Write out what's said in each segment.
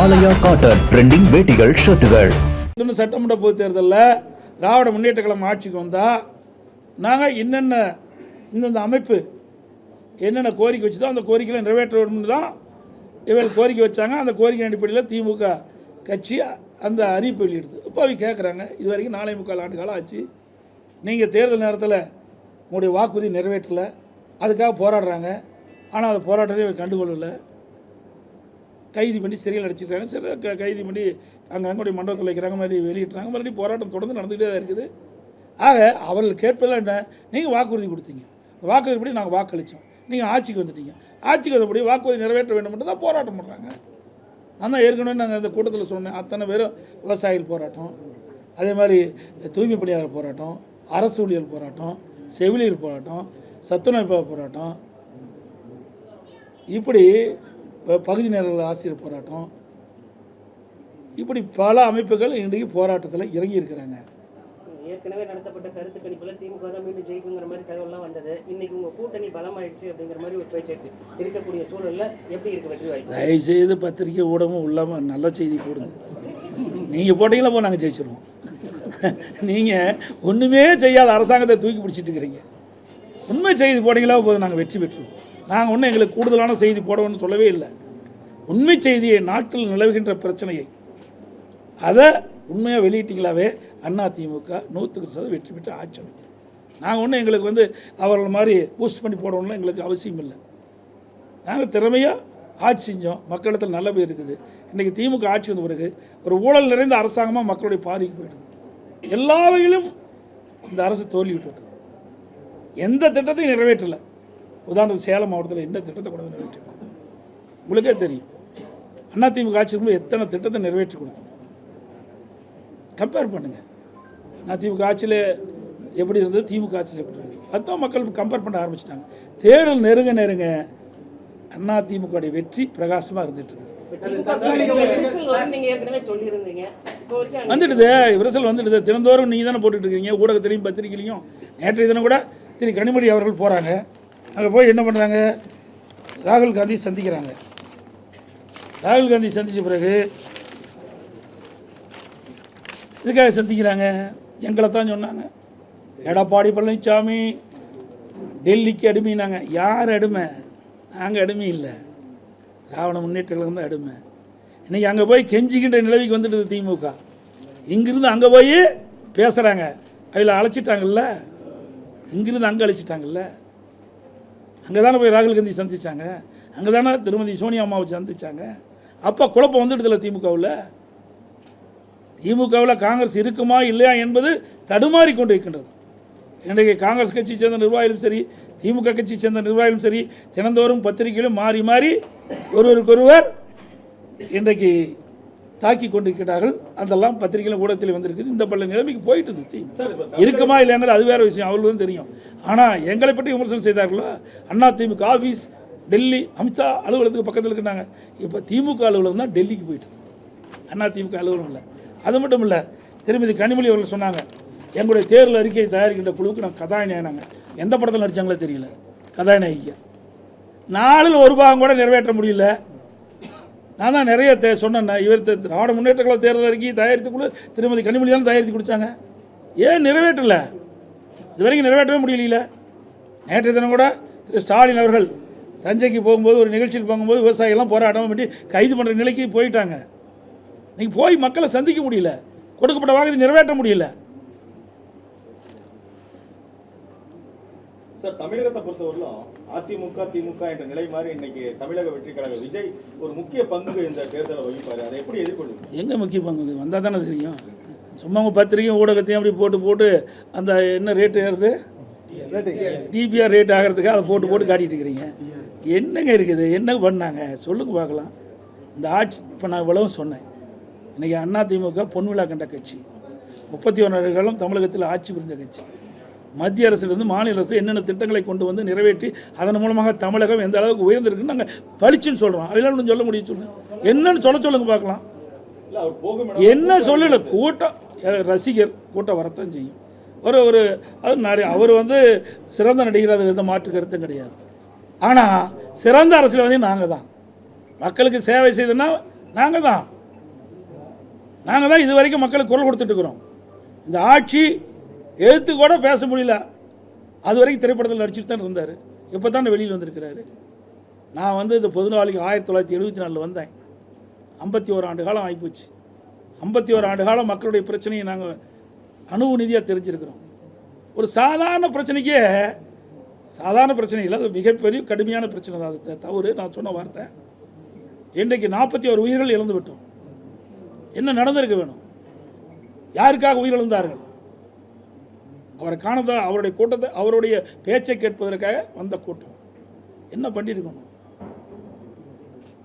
ஆலயா cotton trending வேட்டிகள் ஷர்ட்டுகள். சட்டமன்ற பொதுத் தேர்தலில் திராவிட முன்னேற்ற கழகம் ஆட்சிக்கு வந்தால் நாங்கள் இந்தந்த அமைப்பு என்னென்ன கோரிக்கை வச்சுதோ அந்த கோரிக்கைகளை நிறைவேற்ற வேண்டும் தான் இவர்கள் கோரிக்கை வச்சாங்க. அந்த கோரிக்கை அடிப்படையில் திமுக கட்சி அந்த அறிவிப்பு வெளியிடுது. இப்போ அவங்க கேட்குறாங்க, இது வரைக்கும் 4.25 ஆண்டு காலம் ஆச்சு, நீங்கள் தேர்தல் நேரத்தில் உங்களுடைய வாக்குறுதி நிறைவேற்றலை, அதுக்காக போராடுறாங்க. ஆனால் அந்த போராட்டத்தை கண்டுகொள்ளலை, கைது பண்ணி சிறையில் அடிச்சிருக்காங்க. சரி, கைது பண்ணி அங்கங்கே மண்டபத்தில் வைக்கிறாங்க, மறுபடியும் வெளியிட்டுறாங்க. மறுபடியும் போராட்டம் தொடர்ந்து நடந்துகிட்டே தான் இருக்குது. ஆக அவர்கள் கேட்பதில் என்ன, நீங்கள் வாக்குறுதி கொடுத்தீங்க, வாக்குறுதிப்படி நாங்கள் வாக்களித்தோம், நீங்கள் ஆட்சிக்கு வந்துட்டீங்க, ஆட்சிக்கு வந்தபடி வாக்குறுதி நிறைவேற்ற வேண்டும் என்று தான் போராட்டம் பண்ணுறாங்க. நான் தான் ஏற்கனவே நாங்கள் அந்த கூட்டத்தில் சொன்னேன், அத்தனை பேரும் விவசாயிகள் போராட்டம், அதே மாதிரி தூய்மை பணியாளர் போராட்டம், அரசு ஊழியர் போராட்டம், செவிலியர் போராட்டம், சத்துணவு போராட்டம், இப்படி பகுதி நேர ஆசிரியர் போராட்டம், இப்படி பல அமைப்புகள் இன்றைக்கு போராட்டத்தில் இறங்கி இருக்கிறாங்க. ஏற்கனவே நடத்தப்பட்ட கருத்து கணிப்புல திமுக தான் மீண்டும் ஜெயிக்குங்கிற மாதிரி தகவல்லாம் வந்தது. இன்னைக்கு உங்க கூட்டணி பலமாயிடுச்சு அப்படிங்கிற மாதிரி ஒரு பேச்சு இருக்கக்கூடிய சூழல்ல எப்படி இருக்கு வெற்றி வாய்ப்பு? தயவு செய்து பத்திரிகை ஊடகம் இல்லாமல் நல்ல செய்தி போடுங்க. நீங்கள் போட்டீங்களா போய் நாங்கள் ஜெயிச்சிருவோம். நீங்கள் ஒன்றுமே செய்யாத அரசாங்கத்தை தூக்கி பிடிச்சிட்டு இருக்கிறீங்க. உண்மை செய்தி போட்டீங்களா போதும், நாங்கள் வெற்றி பெற்றுவோம். நாங்கள் ஒன்றும் எங்களுக்கு கூடுதலான செய்தி போடணும்னு சொல்லவே இல்லை. உண்மை செய்தியை, நாட்டில் நிலவுகின்ற பிரச்சனையை அதை உண்மையாக வெளியிட்டீங்களாவே அதிமுக 100% வெற்றி பெற்று ஆட்சி அமைக்கும். நாங்கள் ஒன்றும் எங்களுக்கு அவர்கள் மாதிரி பூஸ்ட் பண்ணி போடணும்னு எங்களுக்கு அவசியம் இல்லை. நாங்கள் திறமையாக ஆட்சி செஞ்சோம், மக்களிடத்தில் நல்ல பேர் இருக்குது. இன்றைக்கி திமுக ஆட்சி வந்த பிறகு ஒரு ஊழல் நிறைந்த அரசாங்கமாக மக்களுடைய பாதிக்கு போயிடுது. எல்லா வகையிலும் இந்த அரசு தோல்வி விட்டுவிட்டது. எந்த திட்டத்தையும் நிறைவேற்றலை. உதாரணத்துக்கு சேலம் மாவட்டத்தில் எந்த திட்டத்தை கூட நிறைவேற்றிருக்கோம் உங்களுக்கே தெரியும். அதிமுக ஆட்சி இருக்கும்போது எத்தனை திட்டத்தை நிறைவேற்றி கொடுத்தோம், கம்பேர் பண்ணுங்கள். அதிமுக ஆட்சியில் எப்படி இருந்தது, திமுக ஆட்சியில் எப்படி இருந்தது, அதுதான் மக்கள் கம்பேர் பண்ண ஆரம்பிச்சிட்டாங்க. தேர்தல் நெருங்க அதிமுக வெற்றி பிரகாசமாக இருந்துட்டு இருக்கு. வந்துடுது, விரசல் வந்துடுது. தினந்தோறும் நீங்கள் தானே போட்டுட்டு இருக்கீங்க, ஊடகத்திலையும் பத்திரிகையிலையும். நேற்றைய தினம் கூட திரு கனிமொழி அவர்கள் போகிறாங்க, அங்கே போய் என்ன பண்ணுறாங்க, ராகுல் காந்தி சந்திக்கிறாங்க. ராகுல் காந்தி சந்தித்த பிறகு இதுக்காக சந்திக்கிறாங்க, எங்களை தான் சொன்னாங்க, எடப்பாடி பழனிசாமி டெல்லிக்கு அடிமைனாங்க. யார் அடிமை? நாங்கள் அடிமை இல்லை, திராவிட முன்னேற்ற கழகம் தான் அடிமை. இன்றைக்கி அங்கே போய் கெஞ்சிக்கின்ற நிலவிக்கு வந்துடுது திமுக. இங்கிருந்து அங்கே போய் பேசுகிறாங்க, அதில் அழைச்சிட்டாங்கல்ல, இங்கிருந்து அங்கே அழைச்சிட்டாங்கல்ல. அங்கே தானே போய் ராகுல் காந்தி சந்தித்தாங்க, அங்கே தானே திருமதி சோனியா அம்மாவை சந்தித்தாங்க. அப்போ குழப்பம் வந்துடுதில்ல திமுகவில். திமுகவில் காங்கிரஸ் இருக்குமா இல்லையா என்பது தடுமாறி கொண்டு இருக்கின்றது. இன்றைக்கு காங்கிரஸ் கட்சியை சேர்ந்த நிர்வாகிகளும் சரி, திமுக கட்சியை சேர்ந்த நிர்வாகிகளும் சரி, தினந்தோறும் பத்திரிகையிலும் மாறி மாறி ஒருவருக்கொருவர் இன்றைக்கு தாக்கி கொண்டிருக்கிறார்கள். அதெல்லாம் பத்திரிகையிலும் ஊடகத்தில் வந்திருக்குது. இந்த பல நிலைமைக்கு போயிட்டுது. இருக்குமா இல்லைங்கிறது அது வேறு விஷயம், அவர்களுக்கு தான் தெரியும். ஆனால் எங்களை பற்றி விமர்சனம் செய்தார்களோ, அதிமுக ஆஃபீஸ் டெல்லி அமித்ஷா அலுவலகத்துக்கு பக்கத்தில் இருக்கிறாங்க. இப்போ திமுக அலுவலகம் தான் டெல்லிக்கு போயிட்டுது, அதிமுக அலுவலகம் இல்லை. அது மட்டும் இல்லை, திருமதி கனிமொழி அவர்கள் சொன்னாங்க, எங்களுடைய தேர்தல் அறிக்கையை தயாரிக்கின்ற குழுவுக்கு நான் கதாநாயகனாங்க. எந்த படத்தில் நடித்தாங்களே தெரியல, கதாநாயகியா. 4 ஒரு பாகம் கூட நிறைவேற்ற முடியல. நான் தான் நிறைய சொன்னேன், இவர் திராவிட முன்னேற்ற கழக தேர்தல் அறிக்கையை தயாரித்த குழு திருமதி கனிமொழி தான் தயாரித்து கொடுத்தாங்க. ஏன் நிறைவேற்றலை? இது வரைக்கும் நிறைவேற்றவே முடியல. நேற்றைய தினம் கூட திரு ஸ்டாலின் அவர்கள் தஞ்சைக்கு போகும்போது, ஒரு நிகழ்ச்சியில் போகும்போது விவசாயிகள்லாம் போராட்டம் பண்ணி கைது பண்ணுற நிலைக்கு போயிட்டாங்க. நீங்கள் போய் மக்களை சந்திக்க முடியல, கொடுக்கப்பட்ட வாக்குறுதி நிறைவேற்ற முடியல. சார், தமிழகத்தை பொறுத்தவரையிலும் அதிமுக திமுக என்ற நிலை மாதிரி இன்னைக்கு தமிழக வெற்றி கழக விஜய் ஒரு முக்கிய பங்கு இந்த தேர்தலை வகிப்பாரு. அதை எப்படி எதிர்கொள்ளுங்க? எங்கே முக்கிய பங்கு வந்தால் தானே தெரியும். சும்மா உங்கள் பத்திரிகை ஊடகத்தையும் அப்படி போட்டு அந்த என்ன ரேட்டு ஏறுது, டிபிஆர் ரேட் ஆகிறதுக்கு அதை போட்டு காட்டிகிட்டு இருக்கிறீங்க. என்னங்க இருக்குது, என்ன பண்ணாங்க சொல்லுங்க பார்க்கலாம். இந்த ஆட்சி இப்போ நான் இவ்வளவும் சொன்னேன். இன்றைக்கி அதிமுக பொன்விழா கண்ட கட்சி, 31 ஆண்டுகளும் தமிழகத்தில் ஆட்சி புரிந்த கட்சி. மத்திய அரசிலிருந்து மாநில அரசு என்னென்ன திட்டங்களை கொண்டு வந்து நிறைவேற்றி அதன் மூலமாக தமிழகம் எந்த அளவுக்கு உயர்ந்திருக்குன்னு நாங்கள் பளிச்சுன்னு சொல்கிறோம். அதெல்லாம் சொல்ல முடியும், சொல்லுங்கள், என்னன்னு சொல்லுங்க பார்க்கலாம். என்ன சொல்லலை, கூட்டம் ரசிகர் கூட்டம் வரத்தான் செய்யும். அவர் சிறந்த நடிகர், அது எந்த மாற்று கருத்தும் கிடையாது. ஆனால் சிறந்த அரசியல்வாதி நாங்கள் தான். மக்களுக்கு சேவை செய்தோன்னா நாங்கள் தான் இது வரைக்கும் மக்களுக்கு குரல் கொடுத்துட்டு இருக்கிறோம். இந்த ஆட்சி எழுத்து கூட பேச முடியல. அது வரைக்கும் திரைப்படத்தில் நடிச்சுட்டு தான் இருந்தார். இப்போ தான் வெளியில் வந்திருக்கிறாரு. நான் வந்து இந்த பொதுநாளைக்கு 1974 வந்தேன். 51 ஆண்டு காலம் ஆகிப்போச்சு. 51 ஆண்டு காலம் மக்களுடைய பிரச்சனையை நாங்கள் அணுவு நிதியாக தெரிஞ்சிருக்கிறோம். ஒரு சாதாரண பிரச்சனைக்கே சாதாரண பிரச்சனை இல்லை, அது மிகப்பெரிய கடுமையான பிரச்சனை தான். அது தவறு நான் சொன்ன வார்த்தை. இன்றைக்கு 41 உயிர்கள் இழந்து விட்டோம். என்ன நடந்திருக்க வேணும்? யாருக்காக உயிரிழந்தார்கள்? அவரை காணதா, அவருடைய கூட்டத்தை, அவருடைய பேச்சை கேட்பதற்காக வந்த கூட்டம். என்ன பண்ணியிருக்கணும்?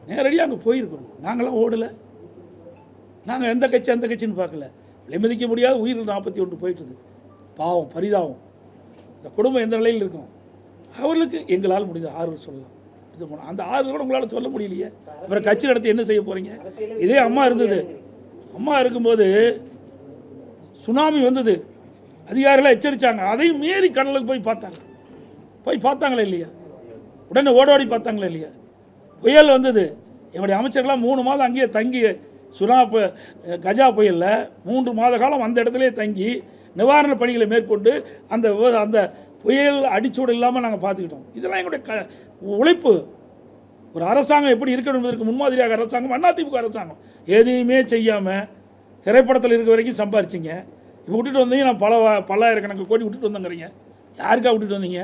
நேரடியாக அங்கே போயிருக்கணும். நாங்களாம் ஓடலை. நாங்கள் எந்த கட்சி அந்த கட்சின்னு பார்க்கல. விலைமதிக்க முடியாத உயிர்கள் 41 போயிட்டுது. பாவம், பரிதாபம். இந்த குடும்பம் எந்த நிலையில் இருக்கும்? அவர்களுக்கு எங்களால் முடிந்த ஆறுதல் சொல்லலாம். இது போனால் அந்த ஆறுதல் கூட உங்களால் சொல்ல முடியலையே. இவரை கட்சி நடத்தி என்ன செய்ய போகிறீங்க? இதே அம்மா இருந்தது. அம்மா இருக்கும்போது சுனாமி வந்தது, அதிகாரிகள் எச்சரித்தாங்க. அதையும் மீறி கடலுக்கு போய் பார்த்தாங்களே இல்லையா? உடனே ஓடோடி பார்த்தாங்களே இல்லையா? புயல் வந்தது, எங்களுடைய அமைச்சர்கள்லாம் 3 மாதம் அங்கேயே தங்கி, கஜா புயலில் 3 மாத காலம் அந்த இடத்துலேயே தங்கி நிவாரணப் பணிகளை மேற்கொண்டு அந்த புயல் அடிச்சூடு இல்லாமல் நாங்கள் பார்த்துக்கிட்டோம். இதெல்லாம் எங்களுடைய உழைப்பு. ஒரு அரசாங்கம் எப்படி இருக்கணும் என்பதற்கு முன்மாதிரியாக அரசாங்கம் அதிமுக அரசாங்கம். எதையுமே செய்யாமல் திரைப்படத்தில் இருக்க வரைக்கும் சம்பாரிச்சிங்க. இப்போ விட்டுட்டு வந்தீங்க. நான் பல்லாயிரக்கணக்கு கோடி விட்டுட்டு வந்தேங்கிறீங்க. யாருக்கா விட்டுட்டு வந்தீங்க?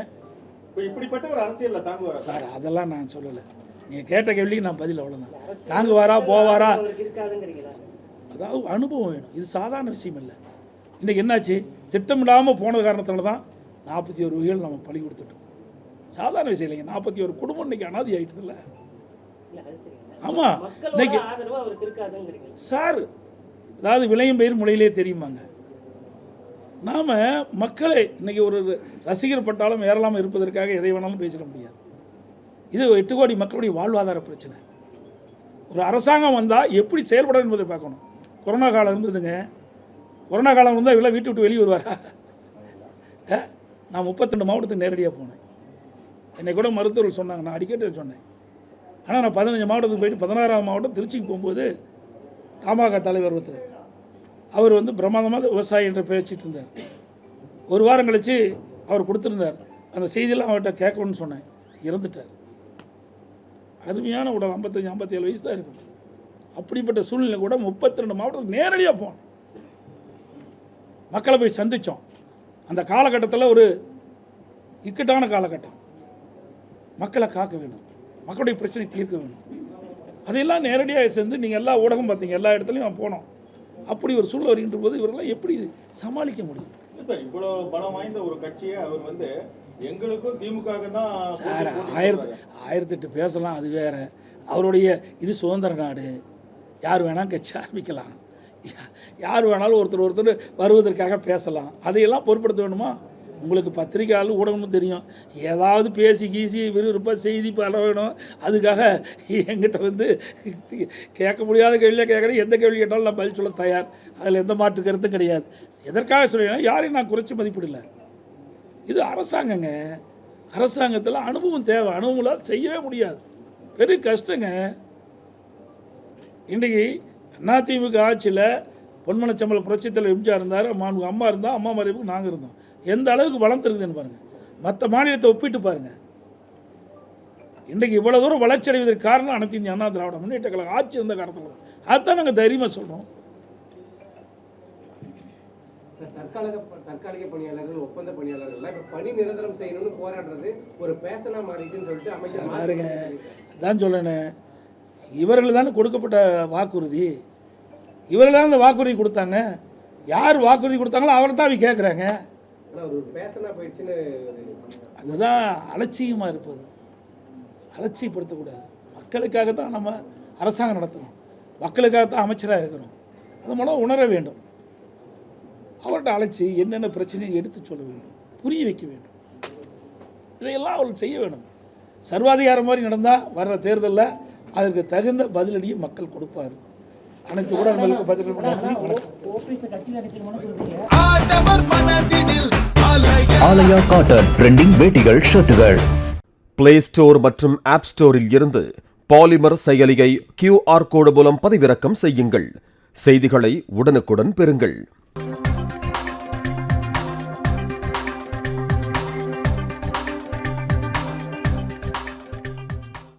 இப்படிப்பட்ட ஒரு அரசியலில் தாங்குவாரா சார்? அதெல்லாம் நான் சொல்லலை. நீங்கள் கேட்ட கேள்விக்கு நான் பதில் அவ்வளோதான். தாங்குவாரா போவாரா? அதாவது அனுபவம் வேணும். இது சாதாரண விஷயம் இல்லை. இன்றைக்கி என்னாச்சு? திட்டமிடாமல் போனது காரணத்தால் தான் 41 உயிர்கள் நம்ம பலி கொடுத்துட்டோம். சாதாரண விஷயம் இல்லைங்க. 41 குடும்பம் இன்றைக்கி அனாதி ஆகிட்டது இல்லை. ஆமாம், இன்னைக்கு சார், அதாவது விளையும் பயிர் முளையிலே தெரியுமாங்க. நாம் மக்களை இன்றைக்கி ஒரு ரசிகர் பட்டாலும் ஏறலாமல் இருப்பதற்காக எதை வேணாலும் பேசிட முடியாது. இது 8 கோடி மக்களுடைய வாழ்வாதார பிரச்சனை. ஒரு அரசாங்கம் வந்தால் எப்படி செயல்படும் என்பதை பார்க்கணும். கொரோனா காலம் இருந்ததுங்க. கொரோனா காலம் இருந்தால் இவ்வளோ வீட்டு விட்டு வெளியே வருவாரா? நான் 32 மாவட்டத்துக்கு நேரடியாக போனேன். என்னை கூட மருத்துவர்கள் சொன்னாங்க, நான் அடிக்கடி சொன்னேன். ஆனால் நான் 15 மாவட்டத்துக்கு போயிட்டு 16ஆம் மாவட்டம் திருச்சிக்கு போகும்போது தமாக தலைவர் ஒருத்தர், அவர் வந்து பிரமாதமாக விவசாயி என்ற பேசிட்டு இருந்தார். ஒரு வாரம் கழித்து அவர் கொடுத்துருந்தார். அந்த செய்தியெல்லாம் அவர்கிட்ட கேட்கணும்னு சொன்னேன். இறந்துட்டார். அருமையான உடல், 55-57 வயசு தான் இருக்கும். அப்படிப்பட்ட சூழ்நிலை கூட 32 மாவட்டத்துக்கு நேரடியாக போனோம். மக்களை போய் சந்தித்தோம். அந்த காலகட்டத்தில் ஒரு இக்கட்டான காலகட்டம். மக்களை காக்க வேணும், மக்களுடைய பிரச்சனை தீர்க்க வேணும். அதையெல்லாம் நேரடியாக சேர்ந்து நீங்கள் எல்லா ஊடகம் பார்த்தீங்க, எல்லா இடத்துலையும் நான் போனோம். அப்படி ஒரு சூழ்நிலை வருகின்ற போது இவரெல்லாம் எப்படி சமாளிக்க முடியும்? சார், இவ்வளோ பலம் வாய்ந்த ஒரு கட்சியை அவர் வந்து எங்களுக்கும் திமுக தான் சார், 1008 பேசலாம், அது வேற. அவருடைய இது சுதந்திர நாடு, யார் வேணாலும் கட்சி ஆரம்பிக்கலாம், யார் வேணாலும் ஒருத்தர் வருவதற்காக பேசலாம். அதையெல்லாம் பொருட்படுத்த வேணுமா? உங்களுக்கு பத்திரிகையாளர் ஊடகமும் தெரியும். ஏதாவது பேசி கீசி விறுவிறுப்பாக செய்தி பரவ வேணும். அதுக்காக என்கிட்ட வந்து கேட்க முடியாத கேள்வியாக கேட்குறேன். எந்த கேள்வி கேட்டாலும் நான் பதில் சொல்ல தயார். அதில் எந்த மாற்று கருத்தும் கிடையாது. எதற்காக சொல்லினா, யாரையும் நான் குறைச்சி மதிப்பிடலை. இது அரசாங்கங்க. அரசாங்கத்தில் அனுபவம் தேவை. அனுபவம் செய்யவே முடியாது. பெரிய கஷ்டங்க. இன்றைக்கி அதிமுக ஆட்சியில் பொன்மனச்சம்பளம் புரட்சித்தலைவர் எம்ஜிஆர் இருந்தார், அம்மா இருந்தால், அம்மா மறைவுக்கு நாங்கள் இருந்தோம். எந்த அளவுக்கு வளர்ந்துருக்குதுன்னு பாருங்கள். மற்ற மாநிலத்தை ஒப்பிட்டு பாருங்கள். இன்றைக்கு இவ்வளோ தூரம் வளர்ச்சி அடைவதற்கு காரணம் அனைத்து இந்திய அண்ணா திராவிட முன்னேற்ற கழகம் ஆட்சி இருந்த காலத்தில் தான். அதுதான் நாங்கள் தைரியமாக சொல்கிறோம். தற்காலிக பணியாளர்கள், ஒப்பந்த பணியாளர்கள் இப்போ பணி நிரந்தரம் செய்யணும்னு போராடுறது ஒரு பேசனா மாறிடுச்சுன்னு சொல்லிட்டு அமைச்சர் பாருங்க. தான் சொல்லணே, இவர்கள் தானே கொடுக்கப்பட்ட வாக்குறுதி. இவர்கள் தான் அந்த வாக்குறுதி கொடுத்தாங்க. யார் வாக்குறுதி கொடுத்தாங்களோ அவரை தான் அவங்க கேட்குறாங்க. ஒரு பேசனா போயிடுச்சுன்னு அதுதான் அலட்சியமாக இருப்பது. அலட்சியப்படுத்தக்கூடாது. மக்களுக்காக தான் நம்ம அரசாங்கம் நடத்துகிறோம், மக்களுக்காக தான் அமைச்சராக இருக்கிறோம். அது மூலம் உணர வேண்டும். அவர்கிட்ட அழைச்சி என்னென்ன பிரச்சனையை எடுத்து சொல்ல வேண்டும், புரிய வைக்க வேண்டும். இதையெல்லாம் அவர்கள் செய்ய வேண்டும். சர்வாதிகாரம் மாதிரி நடந்தால் வர்ற தேர்தலில் அதற்கு தகுந்த பதிலடியை மக்கள் கொடுப்பார். அனைத்து ஊடகங்களுக்கு பதில். ஆலயா காட்டன் ட்ரெண்டிங் வேட்டிகள் ஷர்ட்டுகள். பிளே ஸ்டோர் மற்றும் ஆப் ஸ்டோரில் இருந்து பாலிமர் செயலியை QR கோடு மூலம் பதிவிறக்கம் செய்யுங்கள். செய்திகளை உடனுக்குடன் பெறுங்கள்.